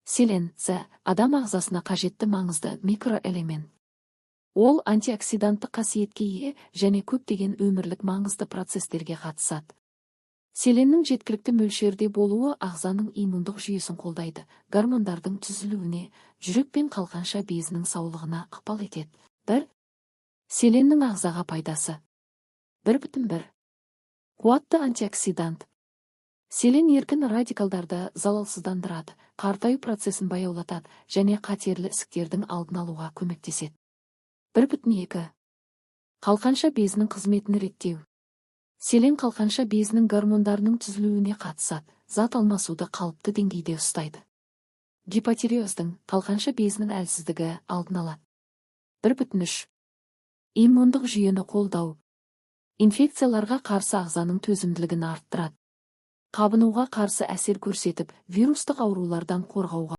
Селен С адам ағзасына қажетті маңызды микроэлемент. Ол антиоксиданттық қасиетке ие және көптеген өмірлік маңызды процестерге қатысады. Селеннің жеткілікті мөлшерде болуы ағзаның иммундық жүйесін қолдайды, гормондардың түзілуіне, жүрек пен қалқанша безінің саулығына ықпал етеді. 1. Селеннің ағзаға пайдасы. 1,1. Қуатты антиоксидант. Селен еркін радикалдарды залалсыздандырады, қартаю процесін баяулатады және қатерлі ісіктердің алдын алуға көмектеседі. 1,2. Қалқанша безінің қызметін реттеу. Селен қалқанша безінің гормондарының түзілуіне қатысады, зат алмасуды қалыпты деңгейде ұстайды. Гипотиреоздың қалқанша безінің әлсіздігі алдын алады. 1,3. Иммундық жүйені қолдау. Инфекцияларға қарсы ағзаның төзімділігін арттырады. Қабынуға қарсы әсер көрсетіп, вирустық аурулардан қорғауға